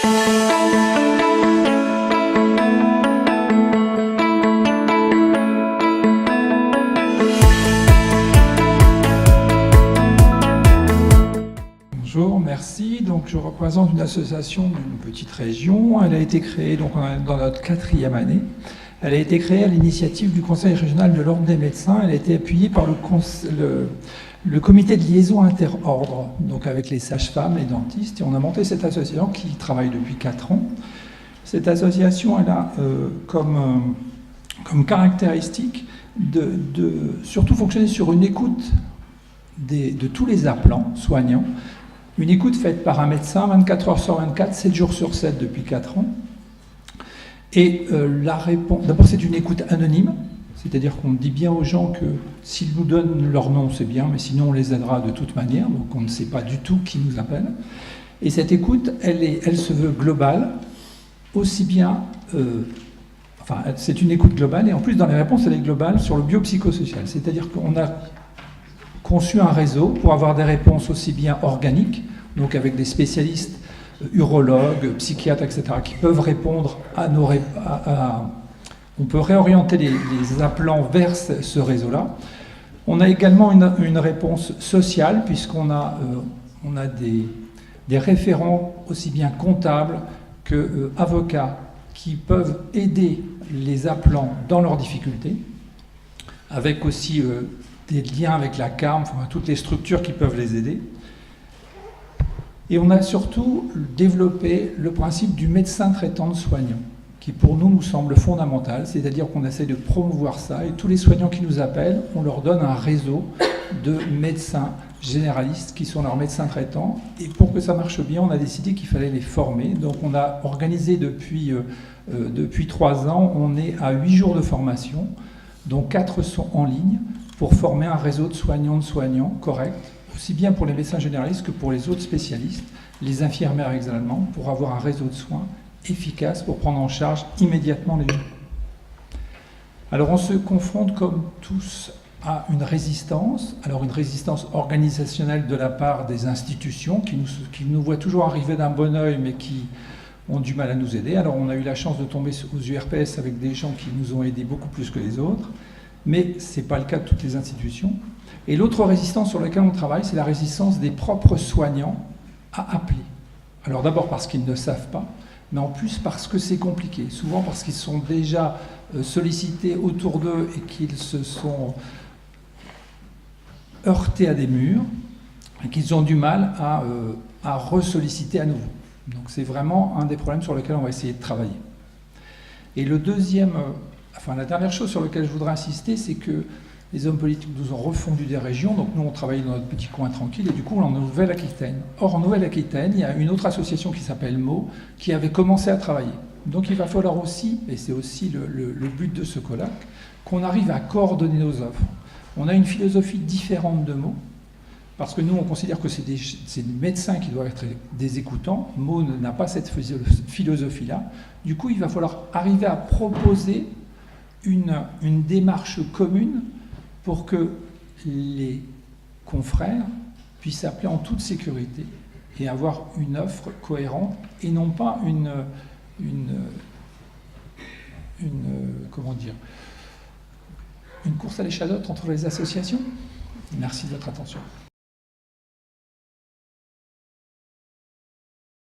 Bonjour, merci. Donc, je représente une association d'une petite région. Elle a été créée donc, dans notre 4e année. Elle a été créée à l'initiative du Conseil régional de l'Ordre des médecins. Elle a été appuyée par le comité de liaison interordre, donc avec les sages-femmes, les dentistes. Et on a monté cette association qui travaille depuis 4 ans. Cette association, elle a comme caractéristique de surtout fonctionner sur une écoute de tous les appelants soignants. Une écoute faite par un médecin 24 heures sur 24, 7 jours sur 7 depuis 4 ans. Et la réponse, d'abord c'est une écoute anonyme, c'est-à-dire qu'on dit bien aux gens que s'ils nous donnent leur nom c'est bien, mais sinon on les aidera de toute manière, donc on ne sait pas du tout qui nous appelle. Et cette écoute, elle se veut globale, aussi bien, c'est une écoute globale, et en plus dans les réponses elle est globale sur le biopsychosocial, c'est-à-dire qu'on a conçu un réseau pour avoir des réponses aussi bien organiques, donc avec des spécialistes, urologues, psychiatres, etc., qui peuvent répondre à nos... on peut réorienter les appelants vers ce réseau-là. On a également une réponse sociale, puisqu'on a, des référents aussi bien comptables que avocats qui peuvent aider les appelants dans leurs difficultés, avec aussi des liens avec la CARM, enfin, toutes les structures qui peuvent les aider. Et on a surtout développé le principe du médecin traitant de soignant, qui pour nous semble fondamental, c'est-à-dire qu'on essaie de promouvoir ça, et tous les soignants qui nous appellent, on leur donne un réseau de médecins généralistes qui sont leurs médecins traitants, et pour que ça marche bien, on a décidé qu'il fallait les former. Donc on a organisé depuis 3 ans, on est à 8 jours de formation, dont 4 sont en ligne, pour former un réseau de soignants correct, aussi bien pour les médecins généralistes que pour les autres spécialistes, les infirmières également, pour avoir un réseau de soins efficace pour prendre en charge immédiatement les gens. Alors on se confronte comme tous à une résistance, alors une résistance organisationnelle de la part des institutions qui nous voient toujours arriver d'un bon œil mais qui ont du mal à nous aider. Alors on a eu la chance de tomber aux URPS avec des gens qui nous ont aidés beaucoup plus que les autres, mais ce n'est pas le cas de toutes les institutions. Et l'autre résistance sur laquelle on travaille, c'est la résistance des propres soignants à appeler. Alors d'abord parce qu'ils ne savent pas, mais en plus parce que c'est compliqué. Souvent parce qu'ils sont déjà sollicités autour d'eux et qu'ils se sont heurtés à des murs et qu'ils ont du mal à ressolliciter à nouveau. Donc c'est vraiment un des problèmes sur lesquels on va essayer de travailler. Et la dernière chose sur laquelle je voudrais insister, c'est que les hommes politiques nous ont refondu des régions, donc nous on travaille dans notre petit coin tranquille, et du coup on est en Nouvelle-Aquitaine. Or en Nouvelle-Aquitaine, il y a une autre association qui s'appelle MO, qui avait commencé à travailler. Donc il va falloir aussi, et c'est aussi le but de ce colloque, qu'on arrive à coordonner nos offres. On a une philosophie différente de MO, parce que nous on considère que c'est des médecins qui doivent être des écoutants. MO n'a pas cette philosophie-là. Du coup il va falloir arriver à proposer une démarche commune pour que les confrères puissent appeler en toute sécurité et avoir une offre cohérente et non pas une course à l'échalote entre les associations. Merci de votre attention.